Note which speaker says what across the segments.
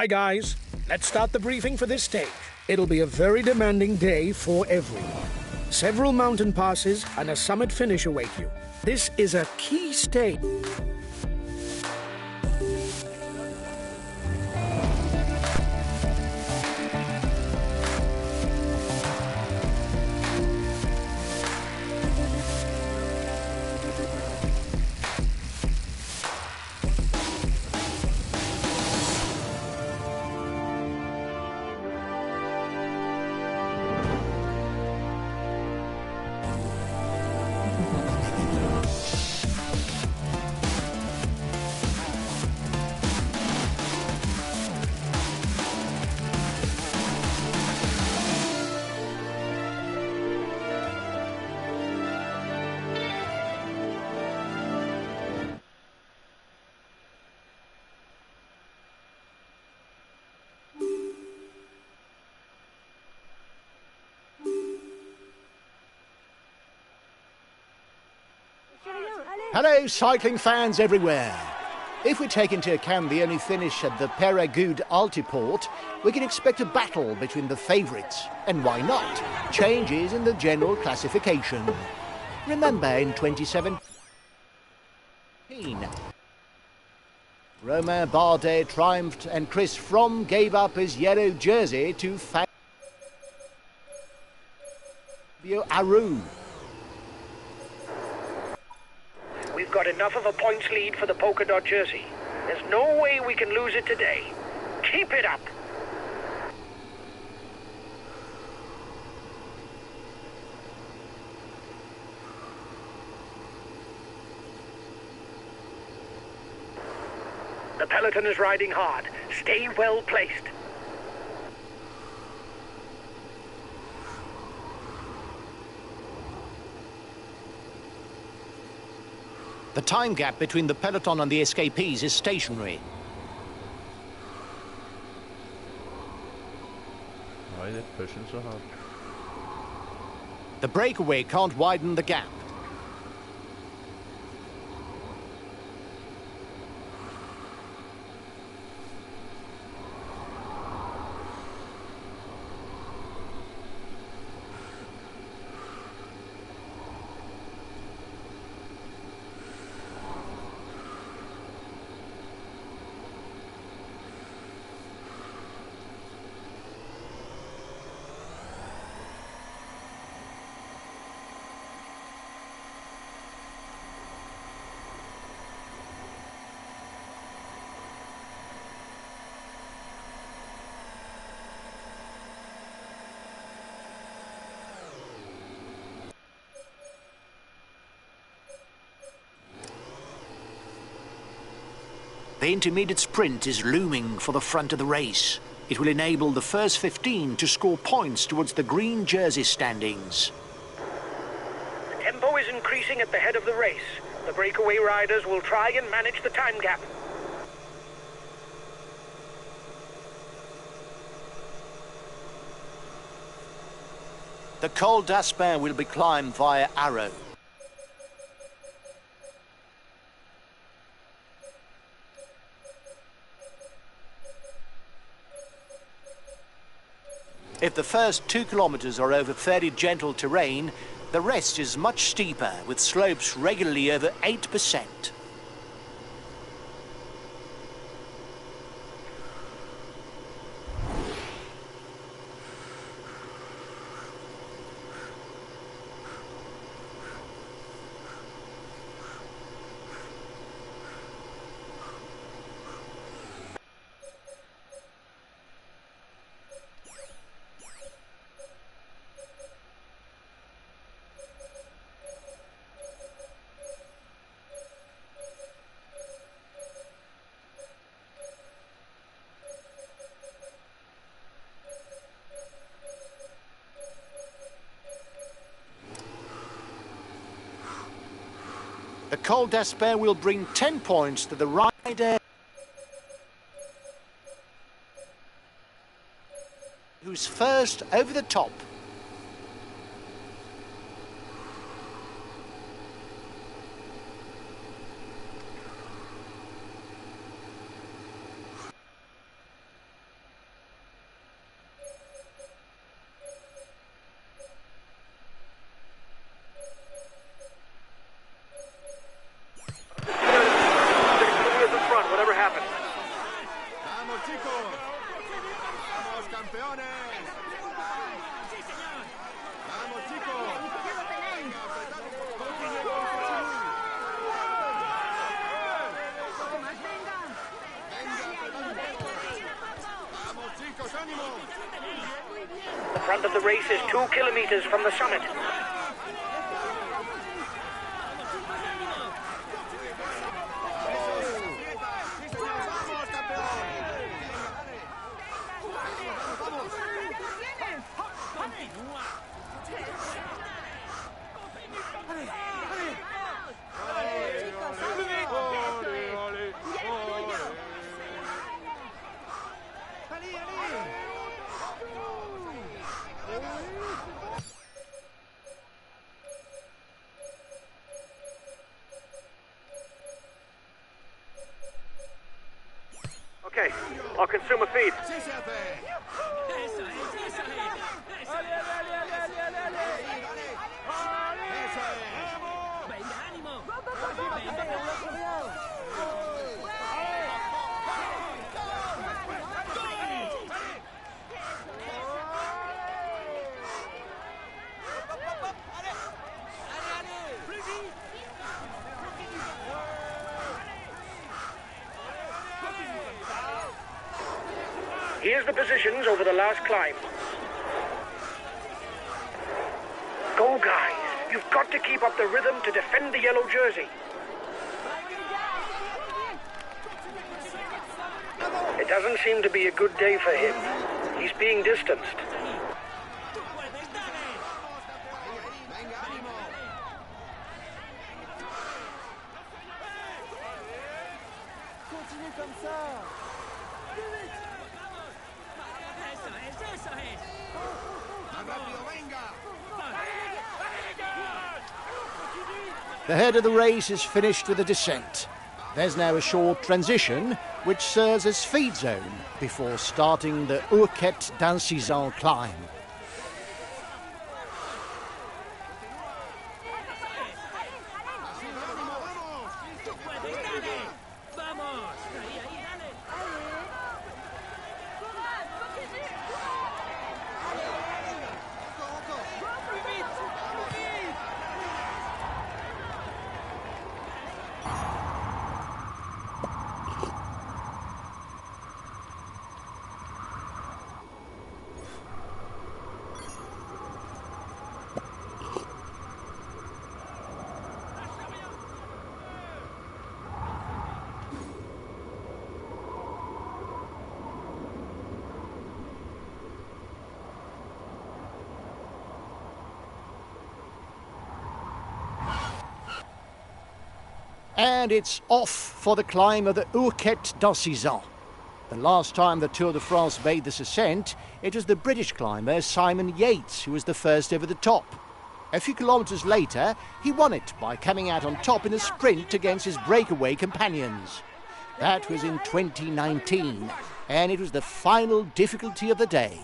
Speaker 1: Hi guys, let's start the briefing for this stage. It'll be a very demanding day for everyone. Several mountain passes and a summit finish await you. This is a key stage.
Speaker 2: Hello, cycling fans everywhere. If we take into account the only finish at the Perregud Altiport, we can expect a battle between the favourites. And why not? Changes in the general classification. Remember in 2017, Romain Bardet triumphed and Chris Froome gave up his yellow jersey to Fabio Aru.
Speaker 3: We've got enough of a points lead for the polka dot jersey. There's no way we can lose it today. Keep it up. The peloton is riding hard. Stay well placed.
Speaker 2: The time gap between the peloton and the escapees is stationary.
Speaker 4: Why are they pushing so hard?
Speaker 2: The breakaway can't widen the gap. The intermediate sprint is looming for the front of the race. It will enable the first 15 to score points towards the green jersey standings.
Speaker 3: The tempo is increasing at the head of the race. The breakaway riders will try and manage the time gap.
Speaker 2: The Col d'Aspin will be climbed via Arrow. If the first 2 kilometers are over fairly gentle terrain, the rest is much steeper, with slopes regularly over 8%. The Col d'Aspin will bring 10 points to the rider who's first over the top.
Speaker 3: front of the race is 2 kilometers from the summit. Okay, I'll consume a feed. Here's the positions over the last climb. Go, guys. You've got to keep up the rhythm to defend the yellow jersey. It doesn't seem to be a good day for him. He's being distanced.
Speaker 2: The head of the race is finished with the descent. There's now a short transition, which serves as feed zone before starting the Urquette d'Ancizan climb. And it's off for the climb of the Urquette d'Ancizan. The last time the Tour de France made this ascent, it was the British climber Simon Yates who was the first over the top. A few kilometres later, he won it by coming out on top in a sprint against his breakaway companions. That was in 2019, and it was the final difficulty of the day.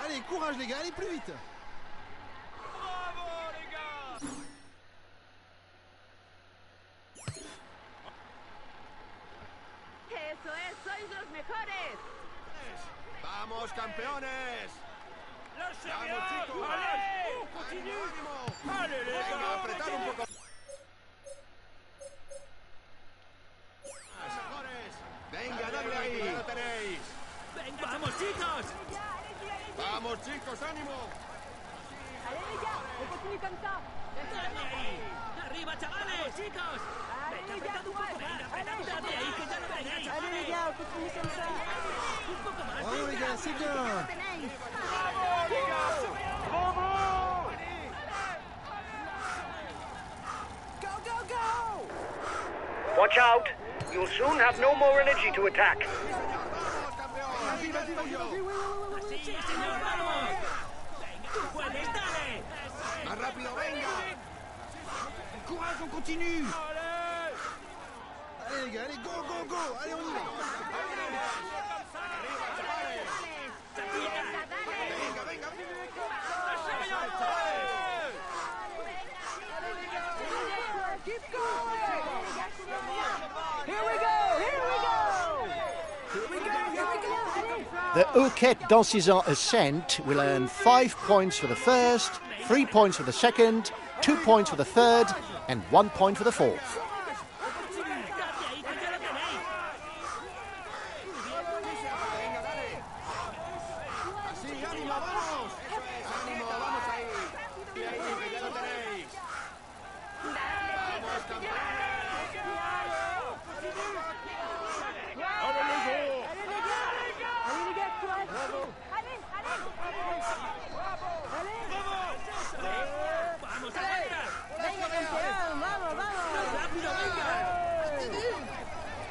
Speaker 5: Allez, courage les gars, allez plus vite.
Speaker 6: Eso es, sois los mejores.
Speaker 5: Vamos campeones.
Speaker 7: Vamos chicos. Allez, continue. Allez les gars,
Speaker 5: apretar un poco. Venga, dale ahí. Ya lo tenéis.
Speaker 7: Venga, vamos chicos.
Speaker 5: Vamos chicos, ánimo.
Speaker 6: Allez les gars, on continue comme ça.
Speaker 7: Dale ahí. Arriba, chavales, chicos. Venga, apretad un poco más. Dale ahí, que ya lo tenéis.
Speaker 6: Allez les gars, on continue comme ça.
Speaker 7: Un poco más.
Speaker 5: Bravo les gars, c'est bien.
Speaker 7: Bravo les gars. Bravo.
Speaker 6: Go, go, go.
Speaker 3: Watch out. You'll soon have no more energy to attack.
Speaker 7: Sí, señor, vamos. Venga, tú puedes, dale.
Speaker 5: Más rápido, venga. Courage, on continue. Allez les gars, allez, go, go, go. Allez, on y va.
Speaker 6: Keep going! Here we go! Here we go! Here we go! Here we go!
Speaker 2: The Houquet d'Ancizan ascent will earn 5 points for the first, 3 points for the second, 2 points for the third, and 1 point for the fourth.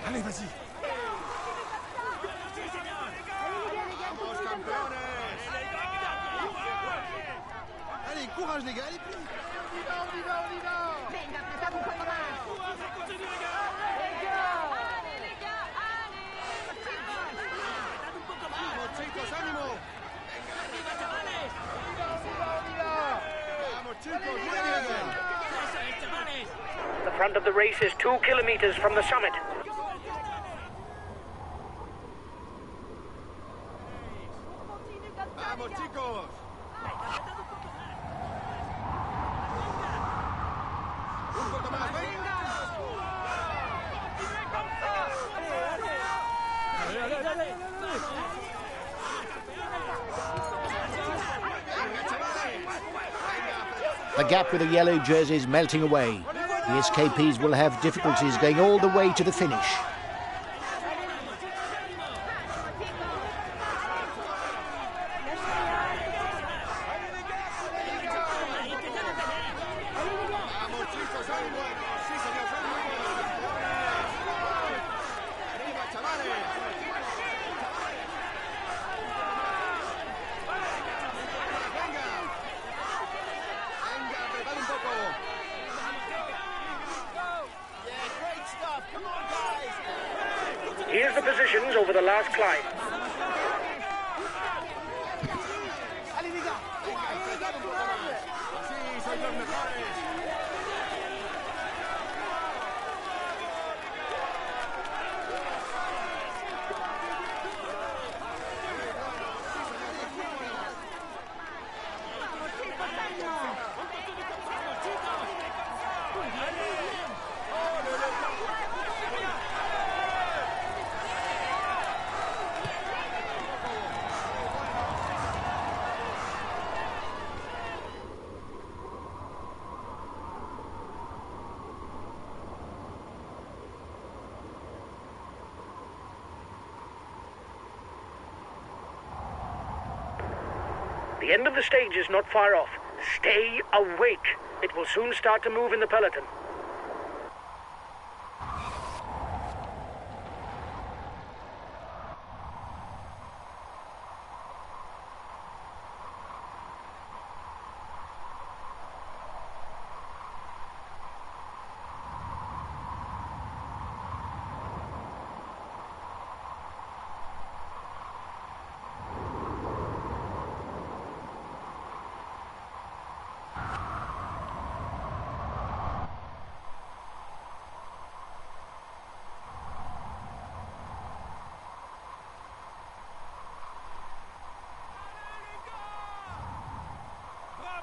Speaker 5: Allez, vas-y. Allez, courage les gars, allez, plus. On y va, on y va, on y va.
Speaker 6: Venga, apretad un poco más.
Speaker 7: Continue, les gars.
Speaker 6: Allez, les gars, allez.
Speaker 7: Apretad un poco más.
Speaker 5: Vamos, chicos, ánimo.
Speaker 7: Arriba, chavales.
Speaker 5: On y va. Vamos, chicos, muy bien.
Speaker 7: Eso es, chavales.
Speaker 3: The front of the race is 2 kilometers from the summit.
Speaker 6: Continue comme ça,
Speaker 5: Vamos,
Speaker 6: les gars.
Speaker 5: chicos. Un poco más, venga.
Speaker 2: The gap with the yellow jerseys melting away. The escapees will have difficulties going all the way to the finish.
Speaker 5: Vamos, chicos, ánimo. Sí, señor, son muy buenos. Arriba, chavales. Venga. Venga, apretad un poco. Yeah, great stuff. Come on, guys.
Speaker 3: Here's the positions over the last climb.
Speaker 5: Allez, les gars. Venga, apretad un poco más. Sí, sois los mejores.
Speaker 3: The end of the stage is not far off. Stay awake. It will soon start to move in the peloton.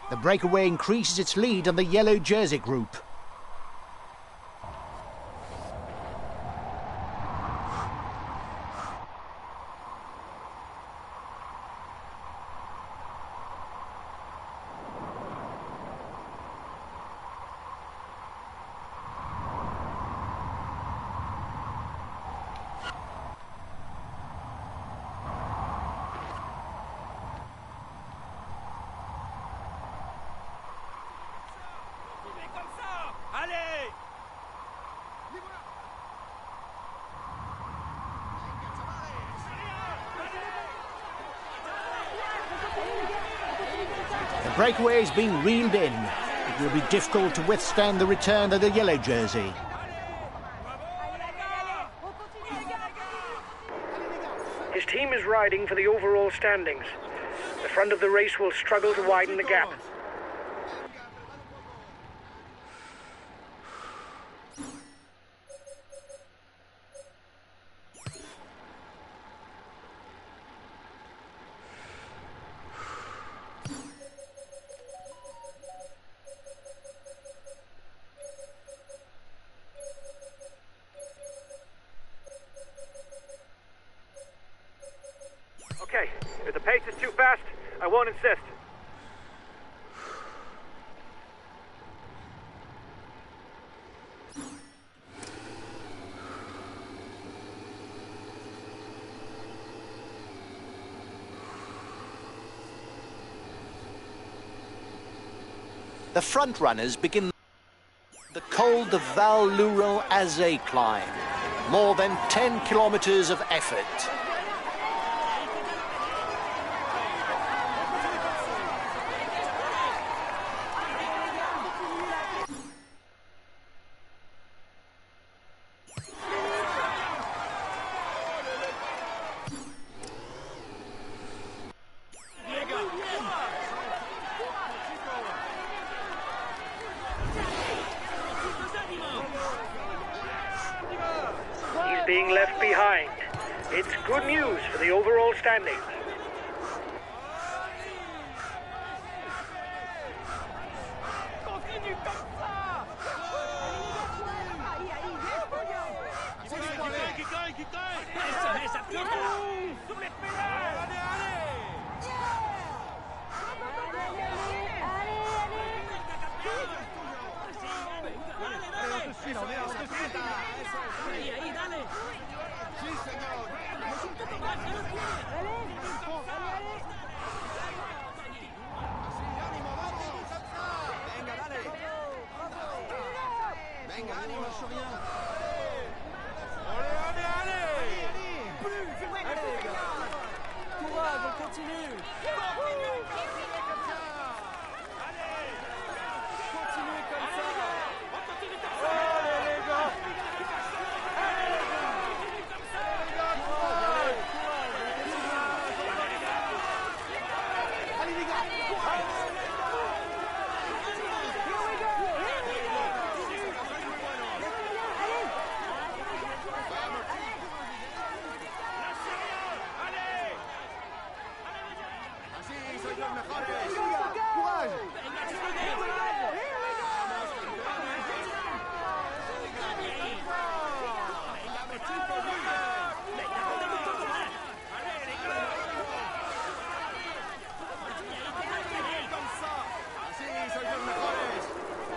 Speaker 2: The breakaway increases its lead on the yellow jersey group.
Speaker 7: Allez.
Speaker 2: The breakaway is being reeled in. It will be difficult to withstand the return of the yellow jersey.
Speaker 3: His team is riding for the overall standings. The front of the race will struggle to widen the gap.
Speaker 8: Okay, if the pace is too fast, I won't insist.
Speaker 2: The front runners begin the Col de Val-Louron-Azé climb. More than 10 kilometers of effort.
Speaker 3: Being left behind. It's good news for the overall standings.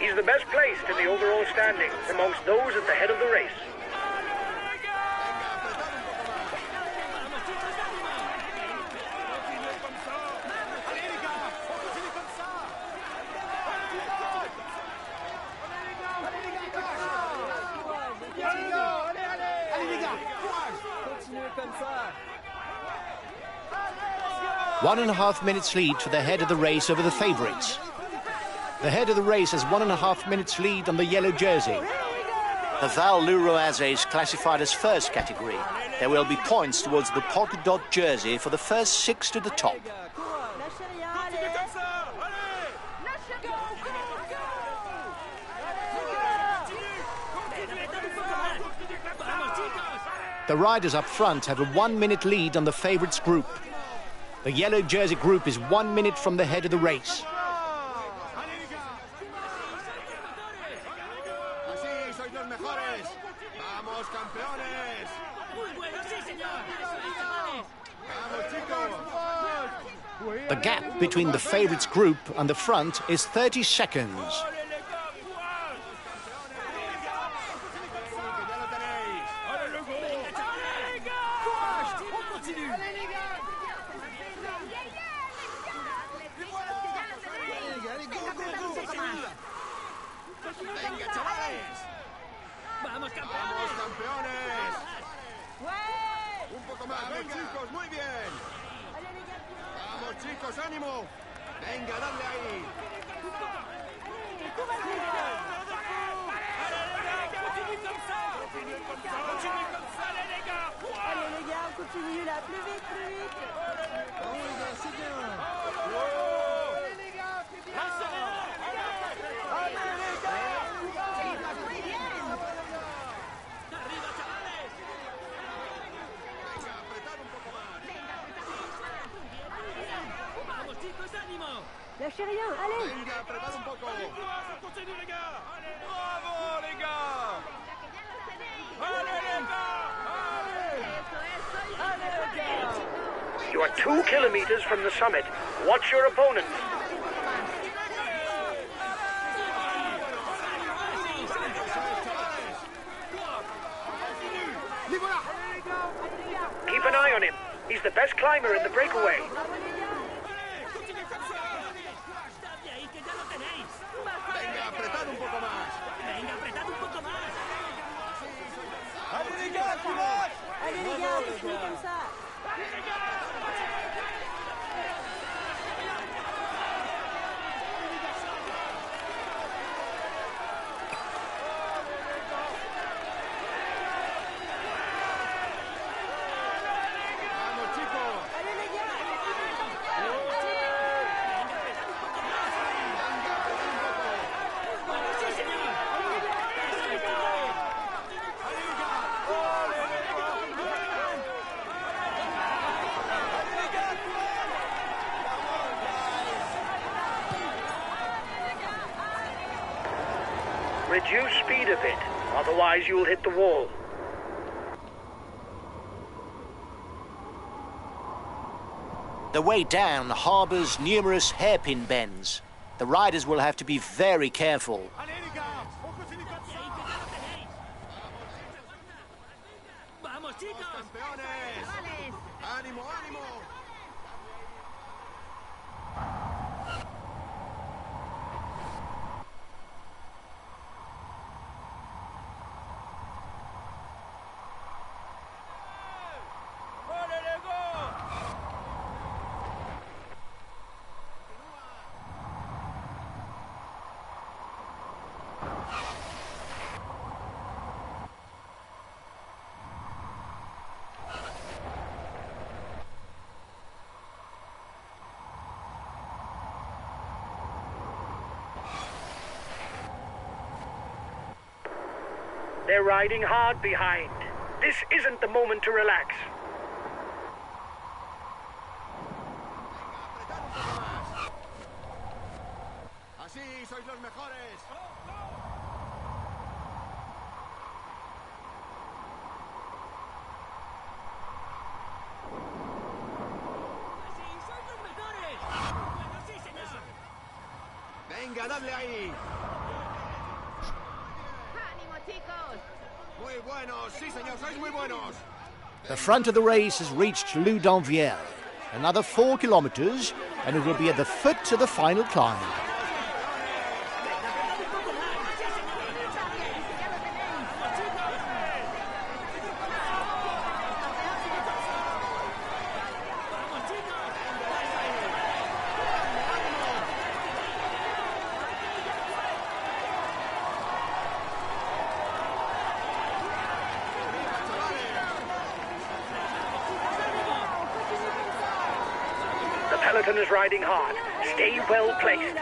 Speaker 3: He's the best placed in the overall standings amongst those at the head of the race.
Speaker 2: One and a half minutes lead for the head of the race over the favourites. The head of the race has 1.5 minutes lead on the yellow jersey. The Val-Louron-Azé is classified as first category. There will be points towards the polka dot jersey for the first 6 to the top. The riders up front have a 1 minute lead on the favourites group. The yellow jersey group is 1 minute from the head of the race. The gap between the favourites group and the front is 30 seconds.
Speaker 5: ¡Vamos, campeones! ¡Un poco más! ¡Vamos, chicos! ¡Muy bien! ¡Vamos, chicos! ¡Ánimo! ¡Venga, dadle ahí!
Speaker 6: Allez les gars, on continue là, plus vite, plus vite.
Speaker 5: Oui, c'est bien. Allez les gars, plus vite.
Speaker 6: Lâchez rien, allez.
Speaker 5: Venga, apretad un poco.
Speaker 8: Continue, les gars.
Speaker 5: Bravo, les gars.
Speaker 8: Allez, les gars.
Speaker 3: You are 2 kilometers from the summit. Watch your opponent. Keep an eye on him. He's the best climber in the breakaway.
Speaker 5: Venga, apretad un poco más.
Speaker 7: Venga, apretad un poco más.
Speaker 6: Allez les gars, continuez comme ça.
Speaker 5: Vamos, chicos.
Speaker 6: Allez les gars.
Speaker 3: Reduce speed a bit, otherwise you'll hit the wall.
Speaker 2: The way down harbours numerous hairpin bends. The riders will have to be very careful.
Speaker 5: Allez, les gars. Ojos en el
Speaker 7: Vamos, chicos.
Speaker 5: campeones. Ánimo, ánimo.
Speaker 8: Allez, les gars.
Speaker 3: They're riding hard behind. This isn't the moment to relax.
Speaker 5: Apretad un poco más. Así sois los mejores.
Speaker 7: Sí, sois los mejores. Bueno, sí, señor.
Speaker 5: Venga, dadle ahí.
Speaker 6: ánimo chicos.
Speaker 5: Muy buenos, sí, señor, sois muy buenos.
Speaker 2: The front of the race has reached Loudanvielle. Another 4 kilometres and it will be at the foot of the final climb.
Speaker 3: The peloton is riding hard. Stay well placed.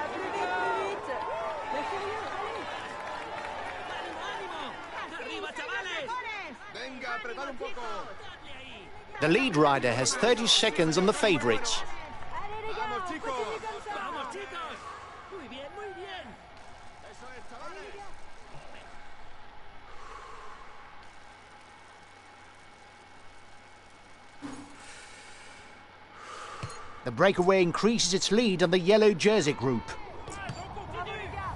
Speaker 7: ¡Arriba, chavales!
Speaker 5: Venga, apretad un poco.
Speaker 2: The lead rider has 30 seconds on the favourites.
Speaker 6: Allez les gars,
Speaker 5: Vamos, chicos.
Speaker 6: continuez comme ça.
Speaker 7: ¡Vamos, chicos! Muy bien, muy bien.
Speaker 5: Eso es, chavales.
Speaker 2: The breakaway increases its lead on the yellow jersey group.
Speaker 6: Bravo les gars.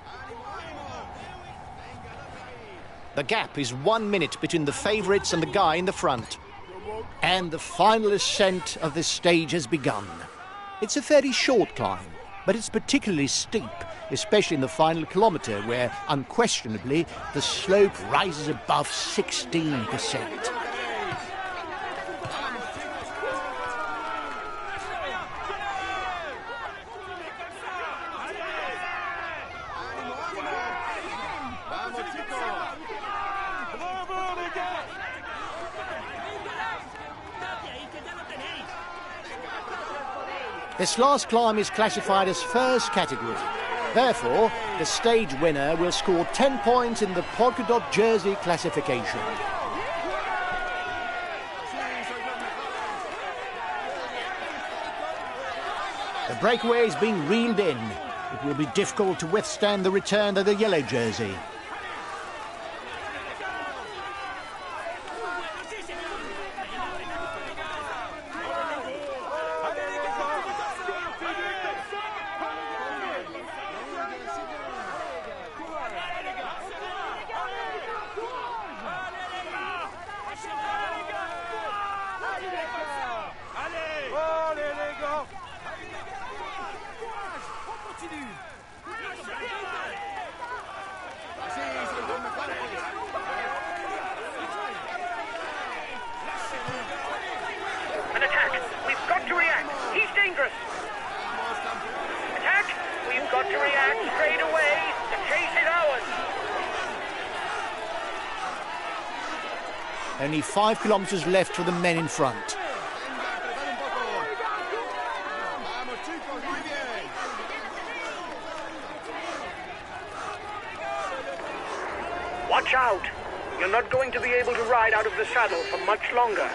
Speaker 5: Ánimo, ánimo. Venga, dadle ahí.
Speaker 2: The gap is 1 minute between the favourites and the guy in the front. And the final ascent of this stage has begun. It's a fairly short climb, but it's particularly steep, especially in the final kilometre where, unquestionably, the slope rises above 16%.
Speaker 5: Ánimo, ánimo. Vamos, chicos.
Speaker 7: ¡Dadle ahí, que ya lo tenéis!
Speaker 2: This last climb is classified as first category. Therefore, the stage winner will score 10 points in the polka dot jersey classification. The breakaway is being reeled in. It will be difficult to withstand the return of the yellow jersey.
Speaker 3: An attack! We've got to react! He's dangerous! Attack! We've got to react straight away! The chase is ours!
Speaker 2: Only 5 kilometres left for the men in front.
Speaker 3: Watch out! You're not going to be able to ride out of the saddle for much longer.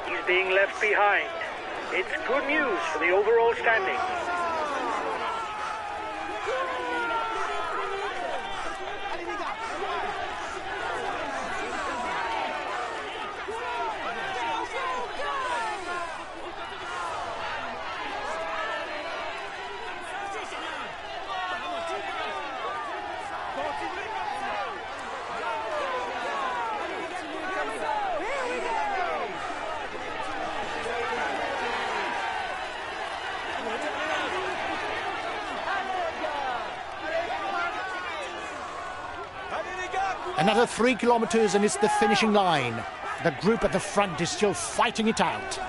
Speaker 3: He's being left behind. It's good news for the overall standings.
Speaker 2: Another 3 kilometres and it's the finishing line. The group at the front is still fighting it out.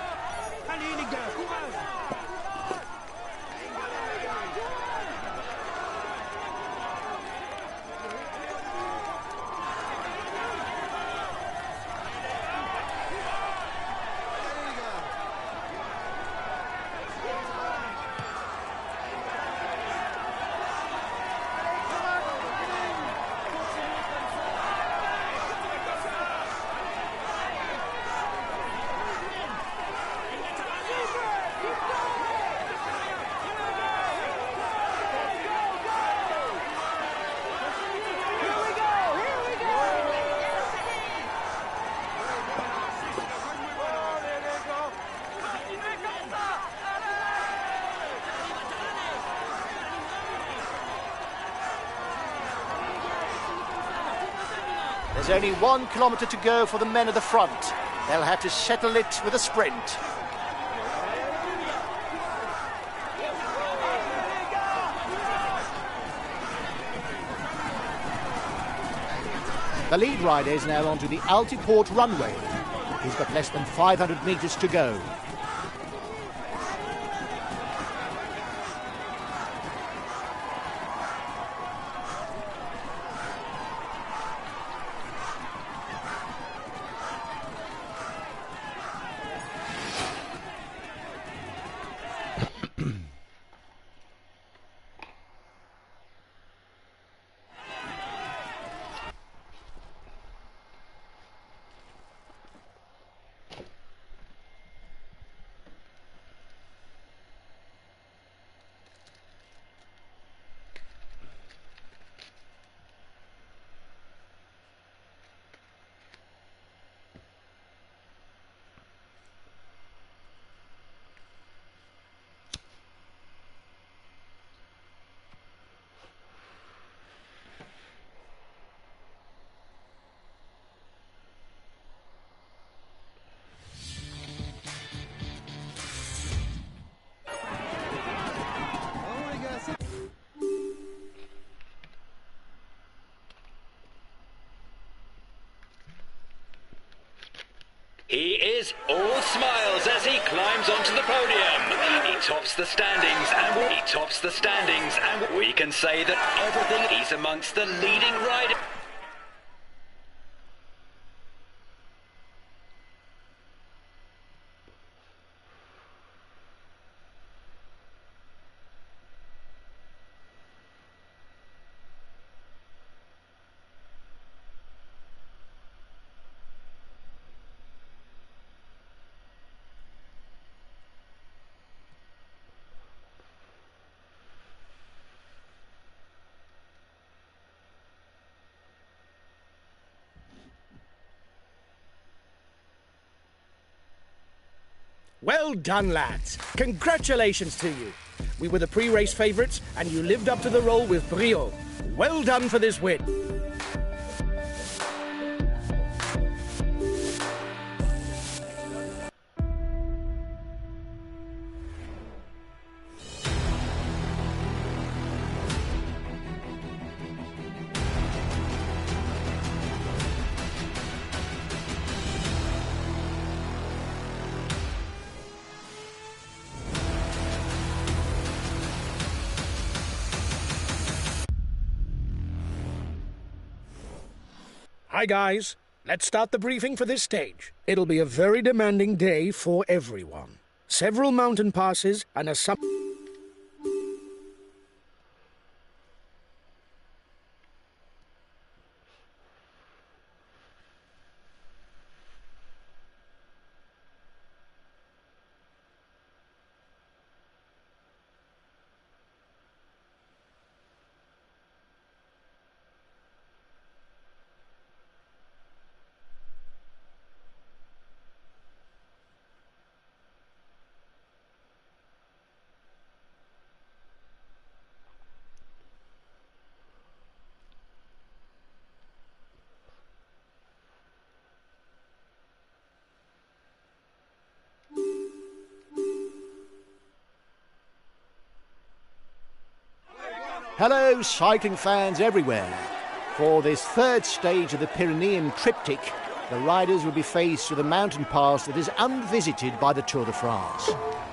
Speaker 2: There's only 1 kilometre to go for the men at the front. They'll have to settle it with a sprint. The lead rider is now onto the Altiport runway. He's got less than 500 metres to go.
Speaker 9: He is all smiles as he climbs onto the podium. He tops the standings and we can say that everything is amongst the leading riders.
Speaker 1: Well done, lads. Congratulations to you. We were the pre-race favourites, and you lived up to the role with brio. Well done for this win. Hi guys, let's start the briefing for this stage. It'll be a very demanding day for everyone. Several mountain passes and a
Speaker 2: Hello, cycling fans everywhere. For this third stage of the Pyrenean triptych, the riders will be faced with a mountain pass that is unvisited by the Tour de France.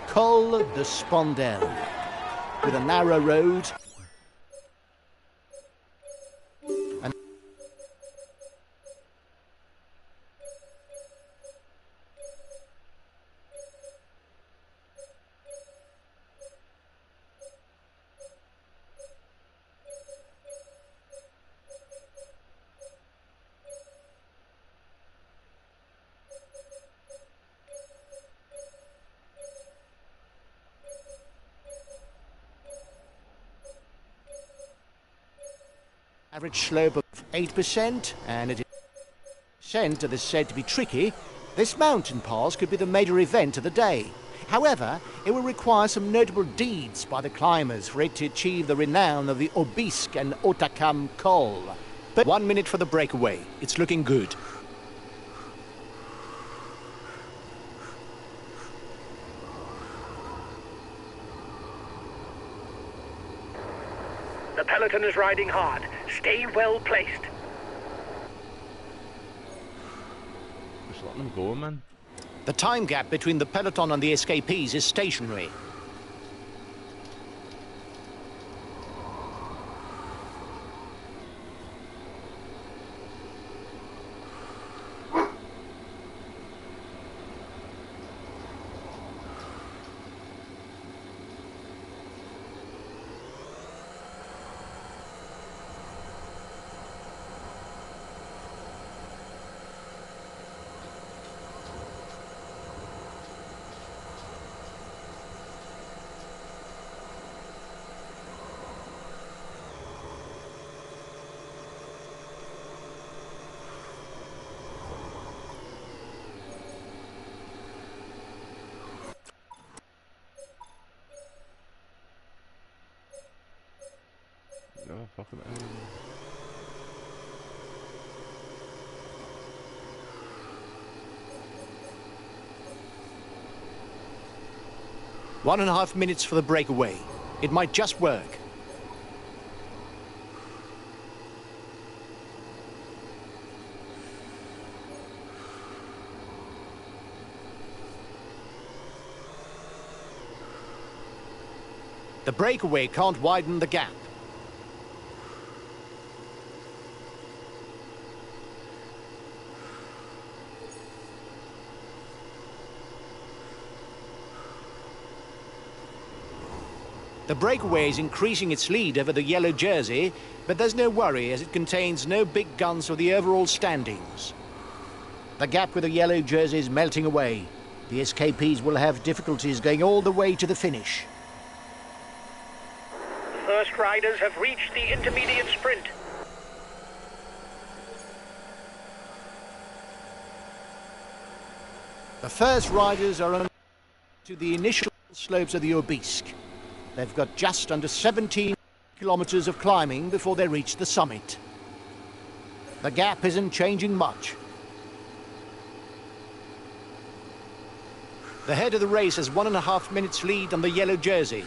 Speaker 2: Col de Spondel, with a narrow road and average slope of 8%, and at percent that is said to be tricky, this mountain pass could be the major event of the day. However, it will require some notable deeds by the climbers for it to achieve the renown of the Aubisque and Hautacam Col. But 1 minute for the breakaway. It's looking good.
Speaker 3: The peloton is riding hard. Stay well placed.
Speaker 4: Just letting them go, man.
Speaker 2: The time gap between the peloton and the escapees is stationary.
Speaker 4: Oh, fucking hell.
Speaker 2: 1.5 minutes for the breakaway. It might just work. The breakaway can't widen the gap. The breakaway is increasing its lead over the yellow jersey, but there's no worry as it contains no big guns for the overall standings. The gap with the yellow jersey is melting away. The escapees will have difficulties going all the way to the finish.
Speaker 3: The first riders have reached the intermediate sprint.
Speaker 2: The first riders are on. To the initial slopes of the Obisque. They've got just under 17 kilometers of climbing before they reach the summit. The gap isn't changing much. The head of the race has 1.5 minutes lead on the yellow jersey.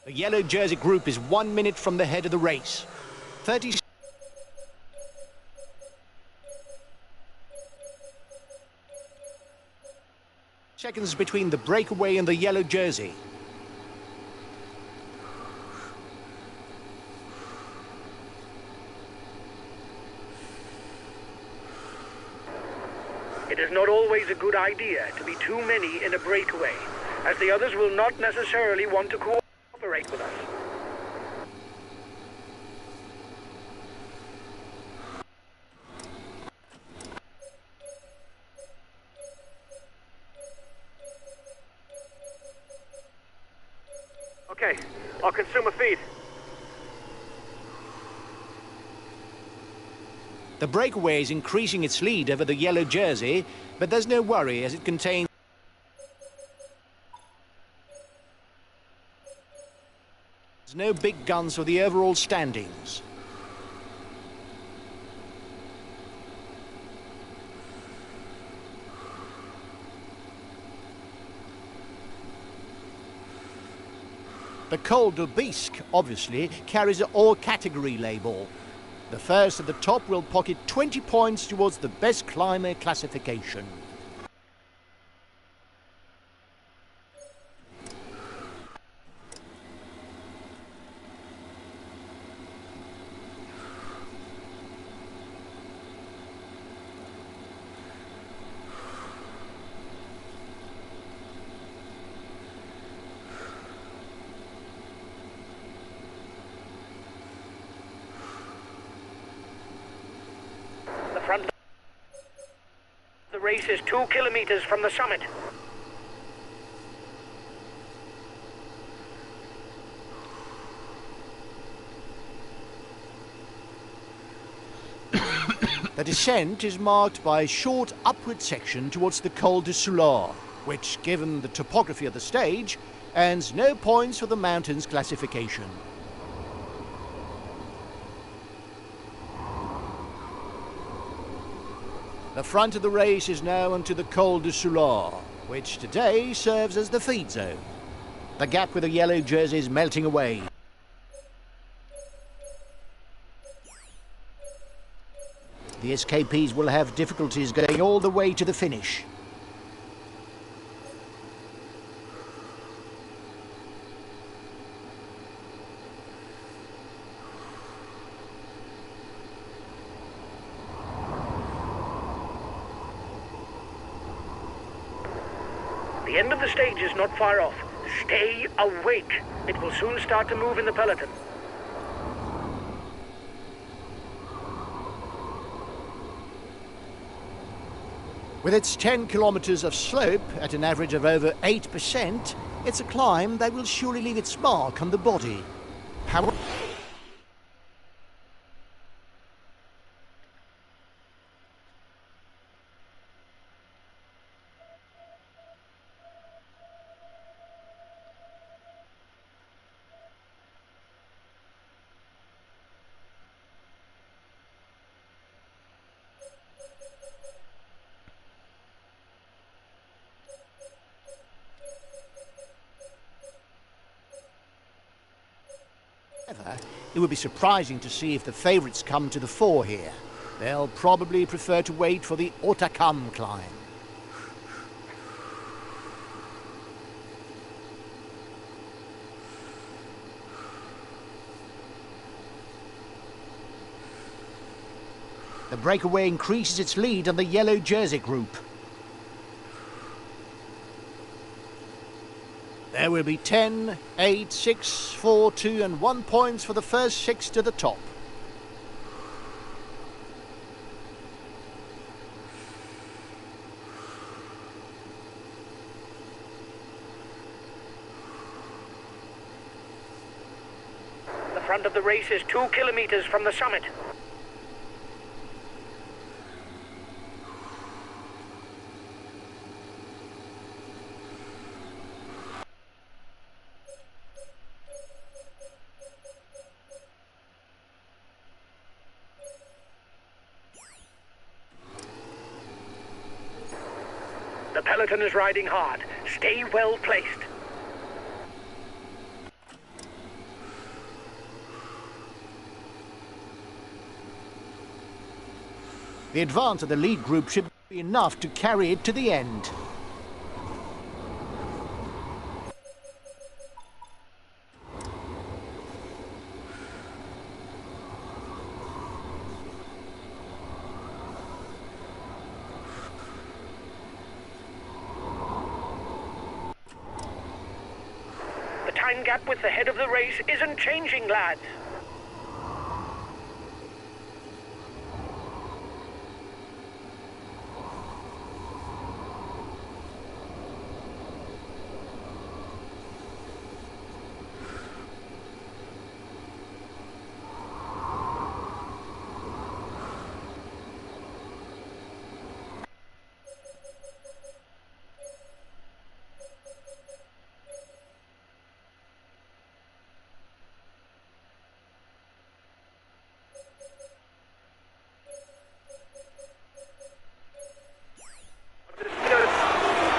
Speaker 2: The yellow jersey group is 1 minute from the head of the race. 30 seconds between the breakaway and the yellow jersey.
Speaker 3: It is not always a good idea to be too many in a breakaway, as the others will not necessarily want to cooperate with us.
Speaker 8: Okay, I'll consume a feed.
Speaker 2: The breakaway is increasing its lead over the yellow jersey, but there's no worry as it contains no big guns for the overall standings. The Col d'Aubisque, obviously, carries an all-category label. The first at the top will pocket 20 points towards the best climber classification.
Speaker 3: The race is 2 kilometers from the summit.
Speaker 2: The descent is marked by a short upward section towards the Col de Soulard, which, given the topography of the stage, earns no points for the mountain's classification. The front of the race is now onto the Col de Soulard, which today serves as the feed zone. The gap with the yellow jersey is melting away. The escapees will have difficulties going all the way to the finish.
Speaker 3: The end of the stage is not far off. Stay awake. It will soon start to move in the peloton.
Speaker 2: With its 10 kilometers of slope at an average of over 8%, it's a climb that will surely leave its mark on the body. However, it would be surprising to see if the favourites come to the fore here. They'll probably prefer to wait for the Hautacam climb. The breakaway increases its lead on the yellow jersey group. There will be 10, 8, 6, 4, 2 and 1 points for the first 6 to the top.
Speaker 3: The front of the race is 2 kilometers from the summit. skeleton is riding hard. Stay well placed.
Speaker 2: The advance of the lead group should be enough to carry it to the end.
Speaker 3: The time gap with the head of the race isn't changing, lads.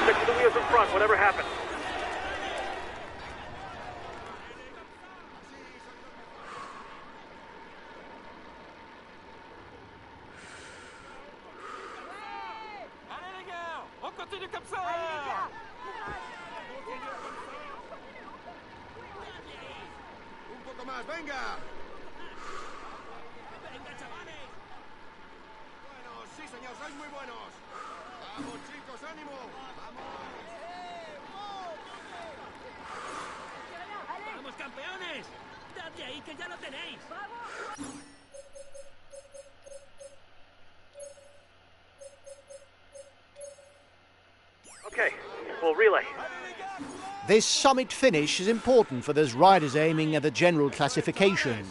Speaker 8: Stick to the wheels in front, whatever happens.
Speaker 5: Allez les gars, on continue comme ça. Un poco más, venga.
Speaker 7: Venga, chavales.
Speaker 5: Buenos, sí señor, sois muy buenos. Vamos chicos, ánimo.
Speaker 7: ¡Vamos, campeones! ¡Dadle ahí que ya lo tenéis!
Speaker 8: Okay, well, relay.
Speaker 2: This summit finish is important for those riders aiming at the general classification.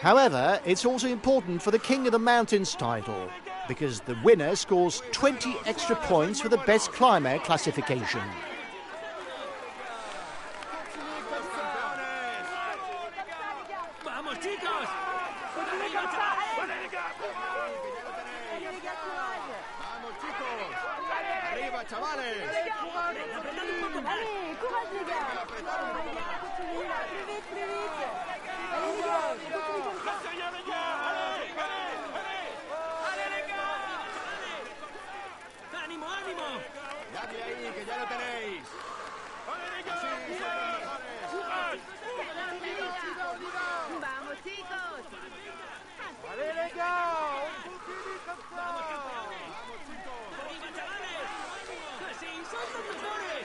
Speaker 2: However, it's also important for the King of the Mountains title, because the winner scores 20 extra points for the best climber classification.
Speaker 7: ¡Vamos, chicos!
Speaker 5: Vamos chicos. Arriba, chavales.
Speaker 7: ¡Apretad un poco más!
Speaker 6: Allez, courage les gars. Continue là, plus vite, plus vite. Allez les gars, continue comme ça.
Speaker 5: Allez les gars, allez, allez les gars.
Speaker 7: ¡Ánimo, ánimo!
Speaker 5: Dadle ahí que ya lo tenéis. Allez les gars, sí, sois los mejores.
Speaker 6: Vamos chicos.
Speaker 5: Allez les gars, on continue comme ça. Vamos chicos.
Speaker 7: ¡Arriba, chavales! ¡Así son los mejores!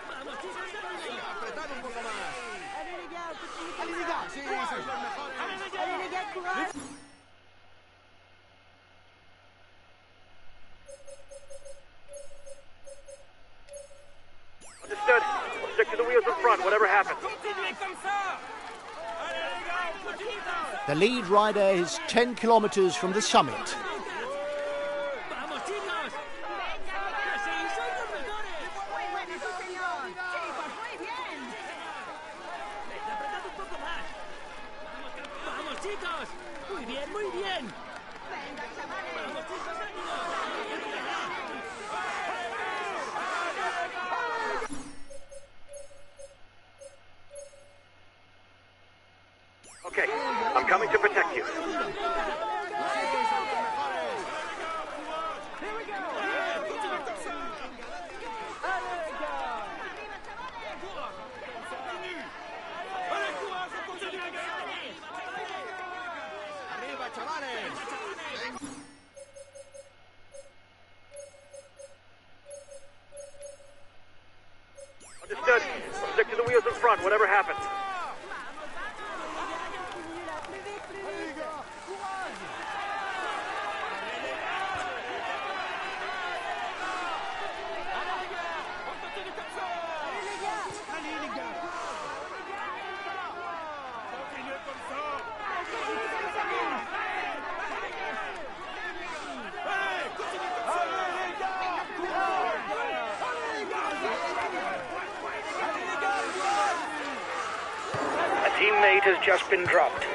Speaker 7: ¡Vamos, chicos, ánimo!
Speaker 5: Apretad un poco más.
Speaker 6: Allez les gars, continue comme ça.
Speaker 5: Sí, sois los mejores.
Speaker 6: Allez les gars, courage.
Speaker 8: Understood. We'll stick to the wheels in front, whatever happens.
Speaker 5: Continuez comme ça. Allez les gars, on continue comme ça.
Speaker 2: The lead rider is 10 kilometers from the summit.
Speaker 7: ¡Vamos, chicos! ¡Así son los mejores!
Speaker 6: Muy bueno, sí señor. Chicos, muy bien.
Speaker 7: Venga, apretad un poco más. ¡Vamos, chicos! ¡Muy bien, muy bien!
Speaker 6: Venga, chavales.
Speaker 7: ¡Vamos, chicos, ánimo!
Speaker 8: Okay, I'm coming to protect you.
Speaker 5: Arriba, chavales.
Speaker 8: Understood. We'll stick to the wheels in front, whatever happens.
Speaker 6: Continue là, plus vite, plus vite.
Speaker 5: On continue comme ça.
Speaker 6: Allez les gars.
Speaker 5: Allez les gars. Continuez comme ça.
Speaker 6: Continue comme ça.
Speaker 5: Allez, continuez comme ça. Allez les gars. Courage. Allez les gars. Allez les gars.
Speaker 3: A teammate has just been dropped.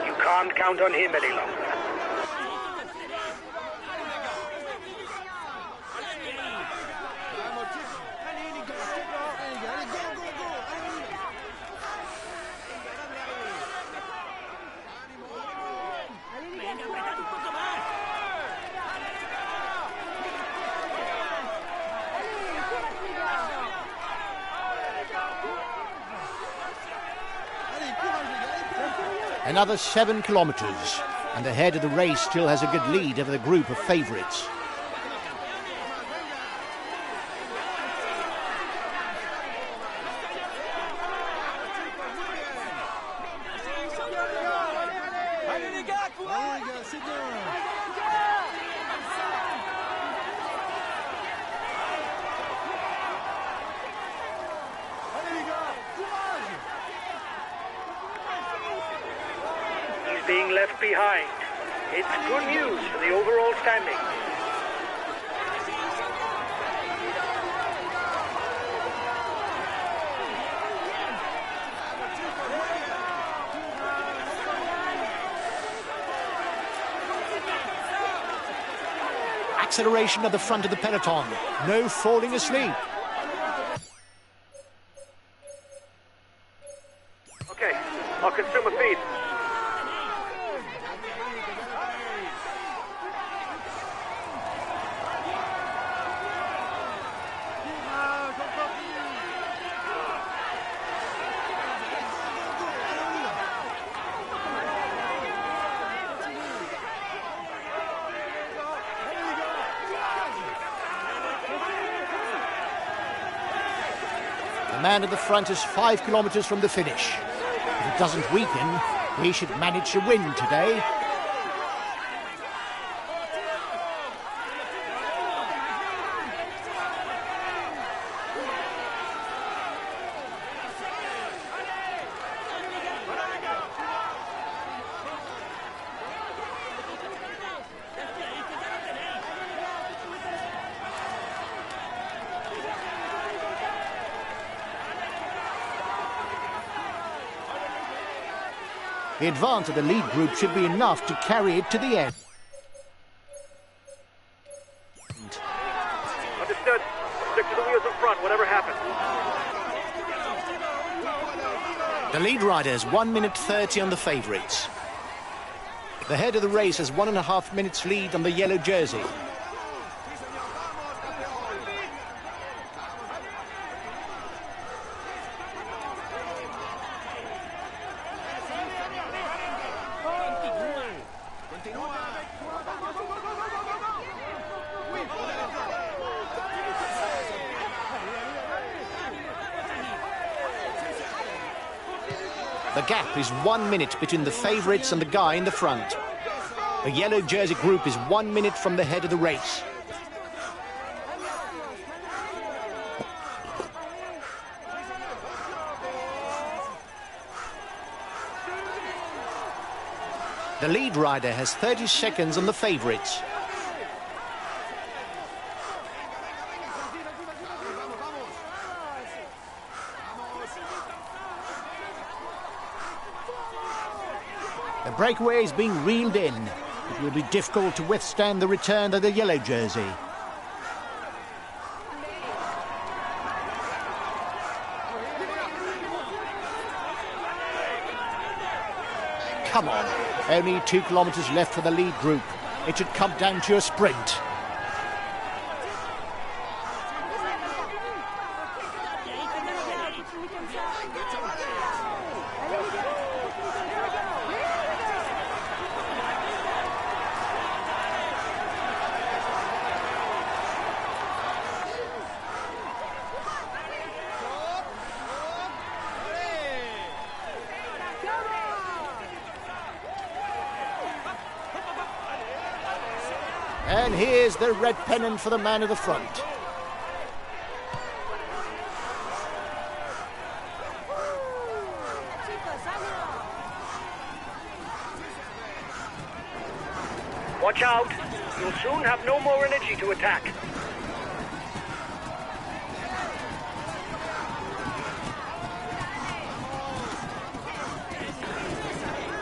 Speaker 3: You can't count on him any longer.
Speaker 5: Vamos
Speaker 2: Another 7 kilometres, and the head of the race still has a good lead over the group of favourites.
Speaker 5: Allez les gars, courez!
Speaker 3: He's being left behind. It's good news for the overall standing.
Speaker 2: Acceleration at the front of the peloton. No falling asleep.
Speaker 8: Okay, I'll consume a feed.
Speaker 2: The man at the front is 5 kilometres from the finish. If it doesn't weaken, he should manage to win today. The advance of the lead group should be enough to carry it to the end.
Speaker 8: Understood. Stick to the wheels in front, whatever happens.
Speaker 2: The lead rider has 1 minute 30 on the favourites. The head of the race has 1.5 minutes lead on the yellow jersey. The gap is 1 minute between the favourites and the guy in the front. The yellow jersey group is 1 minute from the head of the race. The lead rider has 30 seconds on the favourites. The breakaway is being reeled in. It will be difficult to withstand the return of the yellow jersey. Come on, only 2 kilometres left for the lead group. It should come down to a sprint. And here's the red pennant for the man at the front.
Speaker 3: Watch out. You'll soon have no more energy to attack.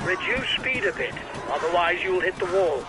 Speaker 3: Reduce speed a bit, otherwise you'll hit the wall.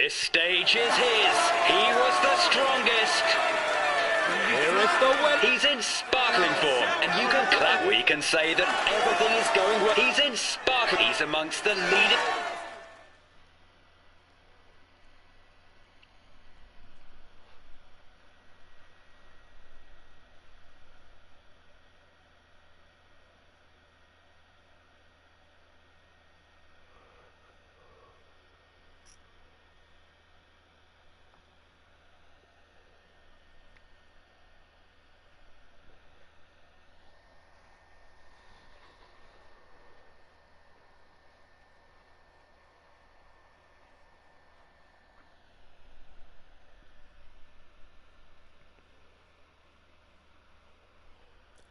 Speaker 9: This stage is his. He was the strongest.
Speaker 5: Here is the win.
Speaker 9: He's in sparkling form, and you can clap. We can say that everything is going well. He's in sparkling. He's amongst the leaders.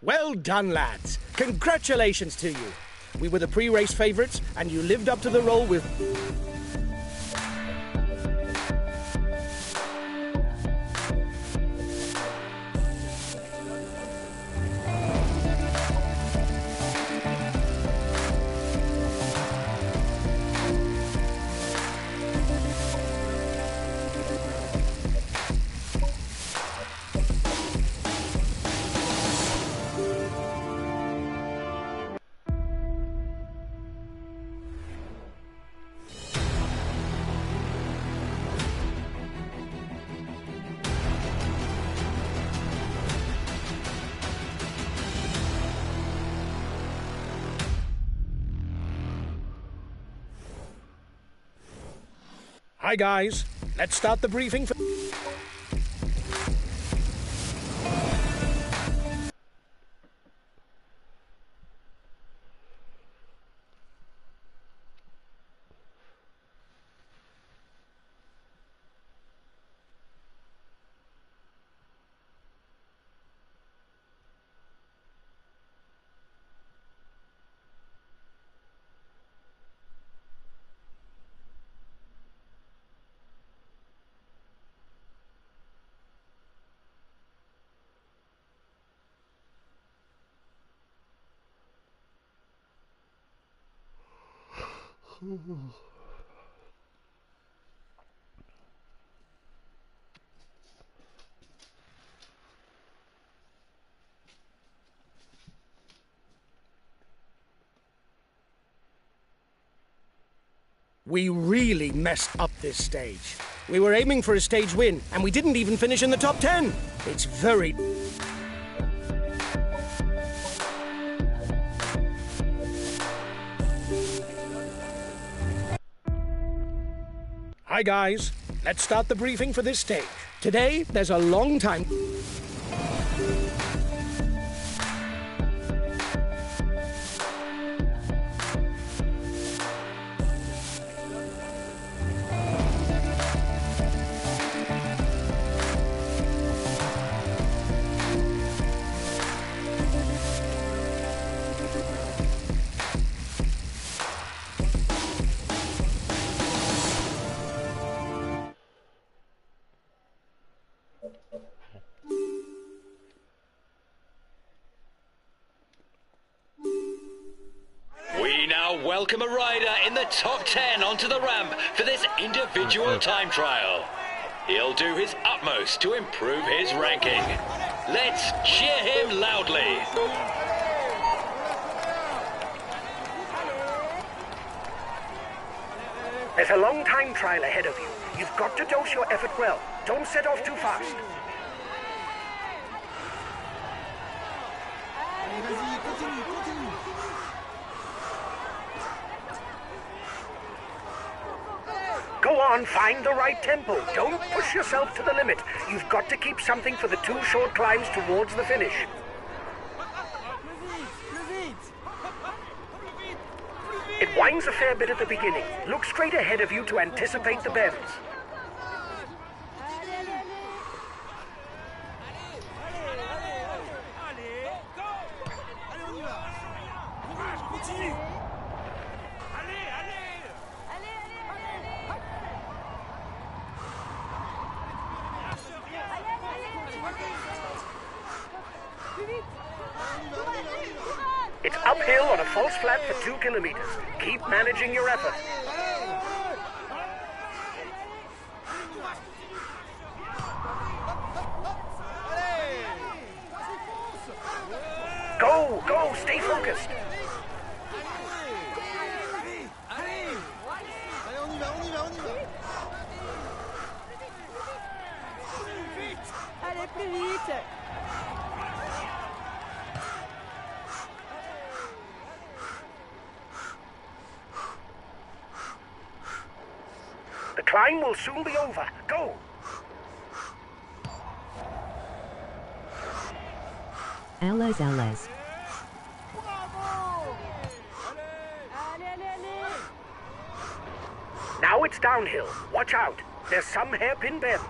Speaker 1: Well done, lads. Congratulations to you. We were the pre-race favourites, and you lived up to the role with... Hi, guys. Let's start the briefing for... We really messed up this stage. We were aiming for a stage win, and we didn't even finish in the top 10. It's very... Hi, guys. Let's start the briefing for this stage. Today, there's a long time...
Speaker 9: Welcome a rider in the top 10 onto the ramp for this individual time trial. He'll do his utmost to improve his ranking. Let's cheer him loudly.
Speaker 3: There's a long time trial ahead of you. You've got to dose your effort well. Don't set off too fast.
Speaker 6: Allez, vas-y, continue, continue.
Speaker 3: Go on, find the right tempo. Don't push yourself to the limit. You've got to keep something for the 2 short climbs towards the finish. It winds a fair bit at the beginning. Look straight ahead of you to anticipate the bends. It's uphill on a false flat for 2 kilometers. Keep managing your effort. Go, go, stay focused.
Speaker 5: Allez, on y va, on y va, on y va.
Speaker 6: Allez, plus vite.
Speaker 3: The climb will soon be over. Go.
Speaker 10: LS.
Speaker 6: Allez, allez, allez.
Speaker 3: Now it's downhill. Watch out. There's some hairpin bends.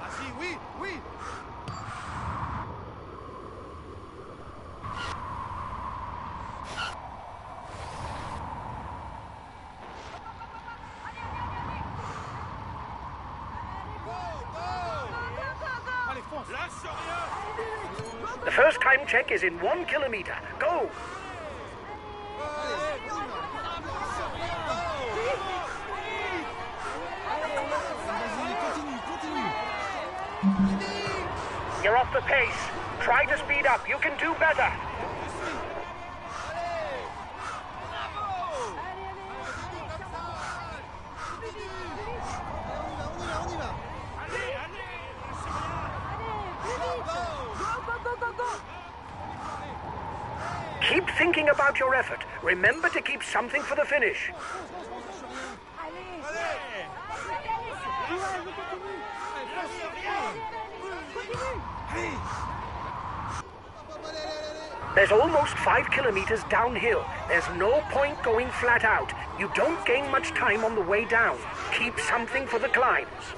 Speaker 5: Ah si, oui, oui. Allez, fonce. Lâche rien.
Speaker 3: The first time check is in 1 kilometer. Go.
Speaker 5: Vas-y, continue, continue.
Speaker 3: You're off the pace. Try to speed up. You can do better.
Speaker 5: On y va.
Speaker 3: Keep thinking about your effort. Remember to keep something for the finish. There's almost 5 kilometers downhill. There's no point going flat out. You don't gain much time on the way down. Keep something for the climbs.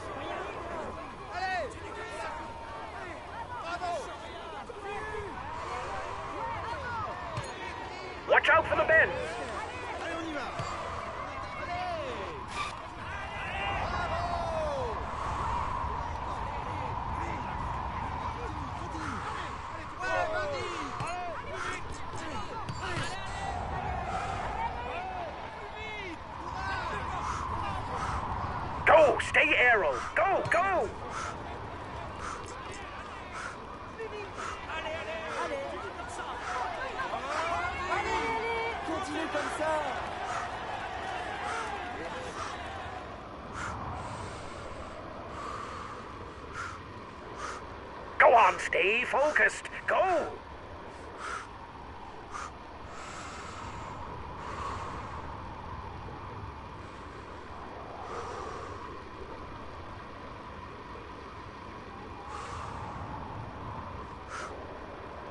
Speaker 3: Watch out for the bends. Go, stay aero. Go, go.
Speaker 6: Continue comme ça.
Speaker 3: Go on, stay focused. Go.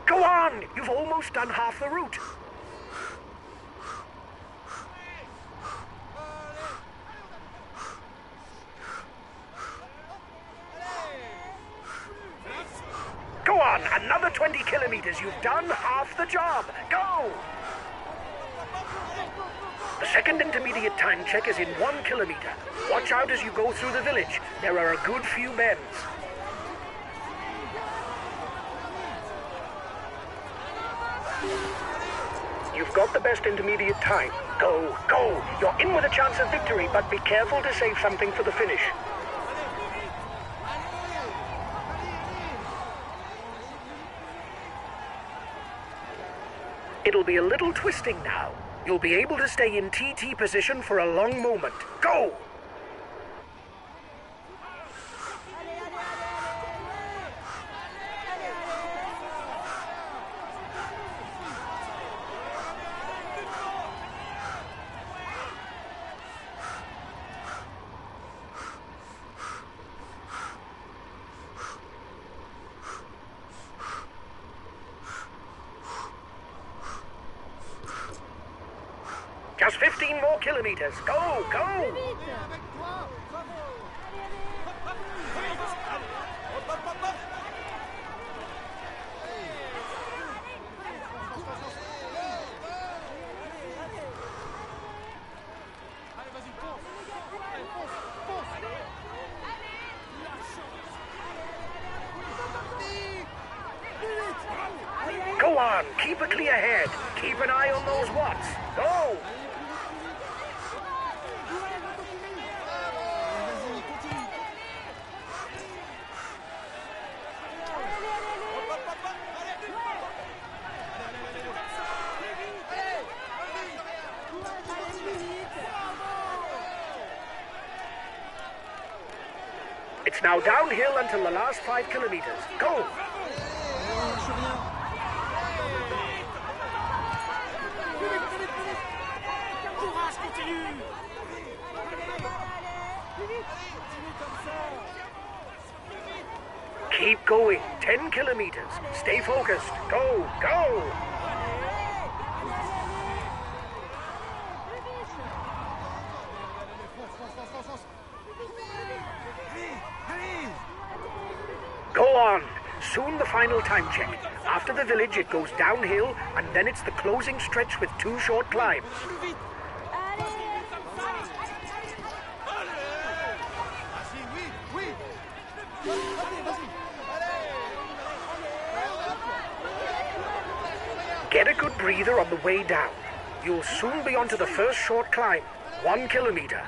Speaker 3: Go on! You've almost done half the route. Go on! Another 20 kilometers. You've done half the job. Go! The second intermediate time check is in 1 kilometer. Watch out as you go through the village. There are a good few bends. You've got the best intermediate time. Go, go. You're in with a chance of victory, but be careful to save something for the finish. It'll be a little twisting now. You'll be able to stay in TT position for a long moment. Go! Just 15 more kilometers. Go, go! Go on, keep a clear head. Keep an eye on those watts. Go!
Speaker 6: Allez, allez, allez.
Speaker 3: It's now downhill until the last 5 kilometers. Go! Keep going. 10 kilometers. Stay focused. Go, go! Go on. Soon the final time check. After the village, it goes downhill, and then it's the closing stretch with 2 short climbs. Get a good breather on the way down. You'll soon be onto the first short climb, 1 kilometer.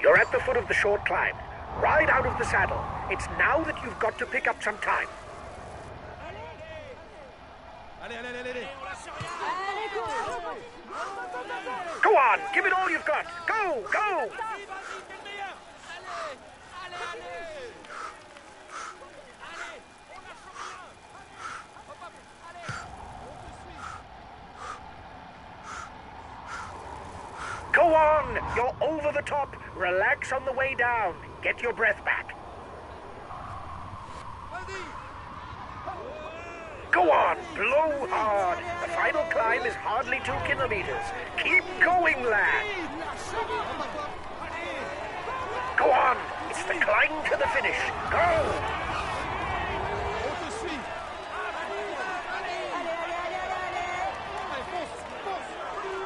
Speaker 3: You're at the foot of the short climb. Ride out of the saddle. It's now that you've got to pick up some time. Go on, give it all you've got. Go, go! Go on! You're over the top. Relax on the way down. Get your breath back. Go on! Blow hard. The final climb is hardly 2 kilometers. Keep going, lad. Go on! It's the climb to the finish. Go!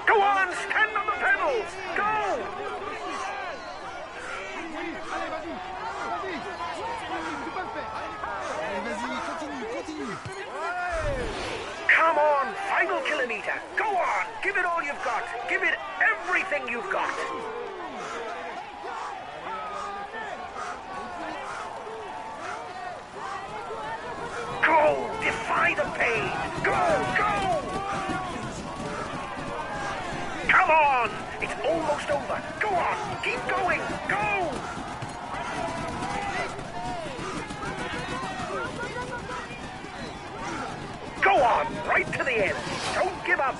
Speaker 3: Go on! Stand on the pedals! Go! Come on! Final kilometer! Go on! Give it all you've got! Give it everything you've got! Go! Defy the pain! Go! Go! Come on! It's almost over. Go on! Keep going! Go! Go on! Right to the end! Don't give up!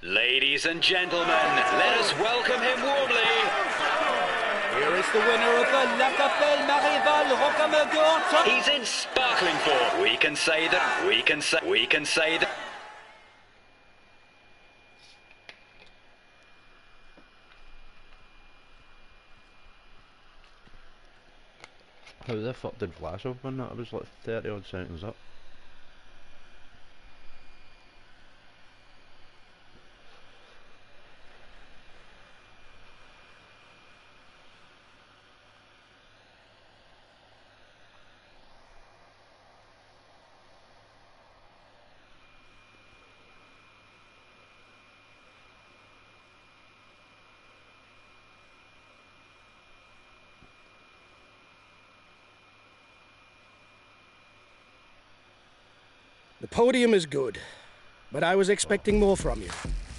Speaker 9: Ladies and gentlemen, let us welcome him warmly.
Speaker 5: Here is the winner of the La Capelle Marival Rocamadour.
Speaker 9: He's in sparkling form. We can say that. We can say that.
Speaker 4: How the fuck did Flash open that? It was like 30 odd seconds up.
Speaker 1: The podium is good, but I was expecting more from you.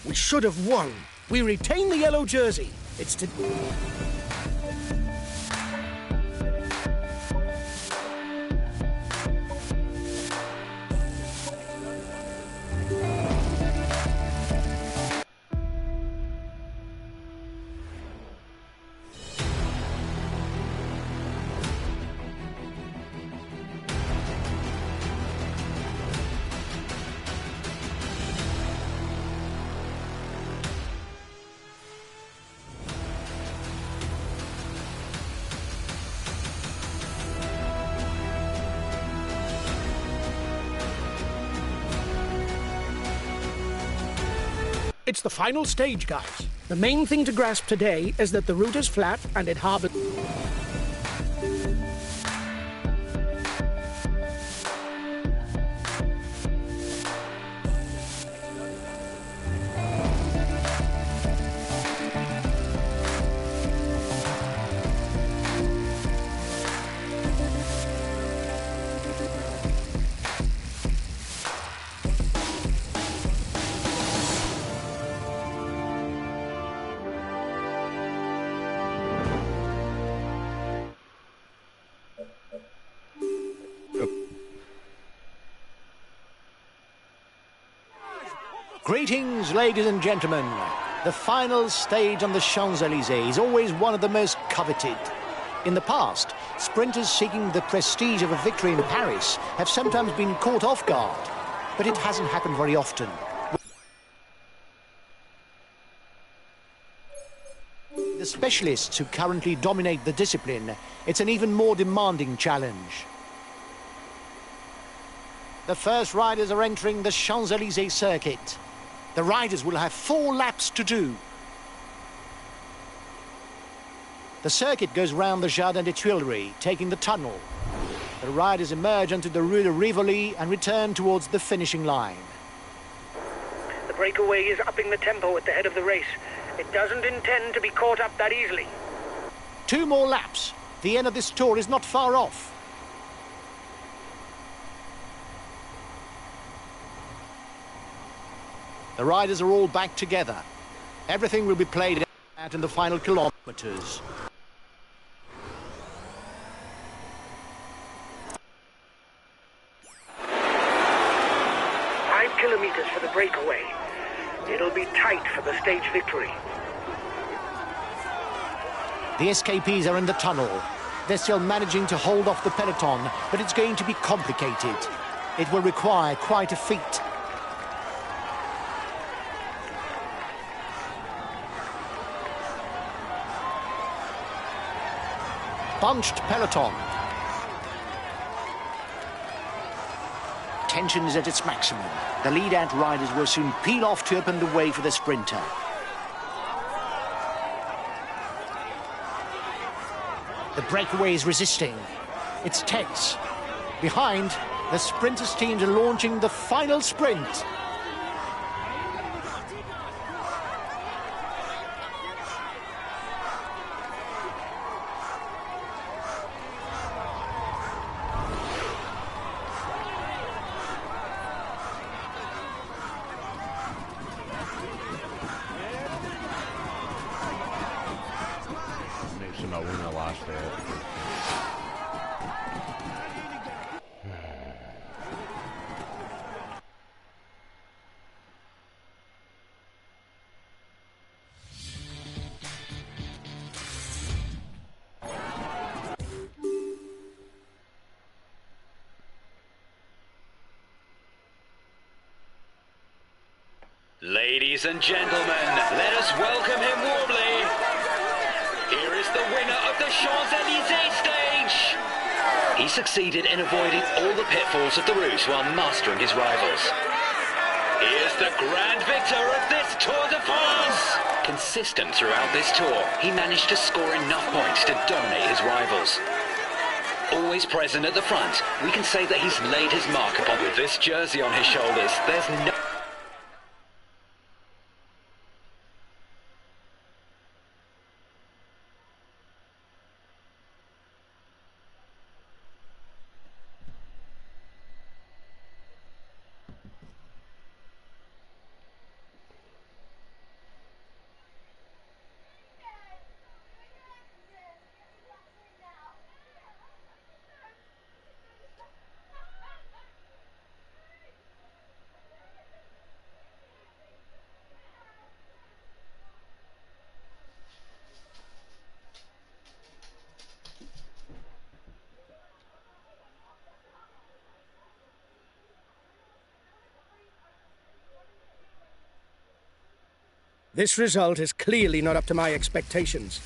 Speaker 1: We should have won. We retain the yellow jersey. It's to... It's the final stage, guys. The main thing to grasp today is that the route is flat and it harbors...
Speaker 2: Greetings, ladies and gentlemen. The final stage on the Champs-Élysées is always one of the most coveted. In the past, sprinters seeking the prestige of a victory in Paris have sometimes been caught off guard, but it hasn't happened very often. The specialists who currently dominate the discipline, it's an even more demanding challenge. The first riders are entering the Champs-Élysées circuit. The riders will have 4 laps to do. The circuit goes round the Jardin des Tuileries, taking the tunnel. The riders emerge onto the Rue de Rivoli and return towards the finishing line.
Speaker 3: The breakaway is upping the tempo at the head of the race. It doesn't intend to be caught up that easily.
Speaker 2: 2 more laps. The end of this tour is not far off. The riders are all back together. Everything will be played out in the final kilometers.
Speaker 3: Five kilometers for the breakaway. It'll be tight for the stage victory.
Speaker 2: The escapees are in the tunnel. They're still managing to hold off the peloton, but it's going to be complicated. It will require quite a feat. Bunched peloton. Tension is at its maximum. The lead-out riders will soon peel off to open the way for the sprinter. The breakaway is resisting. It's tense. Behind, the sprinters' teams are launching the final sprint.
Speaker 4: Makes him a winner last day.
Speaker 9: Ladies and gentlemen, let us welcome him warmly. Here is the winner of the Champs-Élysées stage. He succeeded in avoiding all the pitfalls of the route while mastering his rivals. He is the grand victor of this Tour de France. Consistent throughout this tour, he managed to score enough points to dominate his rivals. Always present at the front, we can say that he's laid his mark upon. With this jersey on his shoulders, there's no...
Speaker 1: This result is clearly not up to my expectations.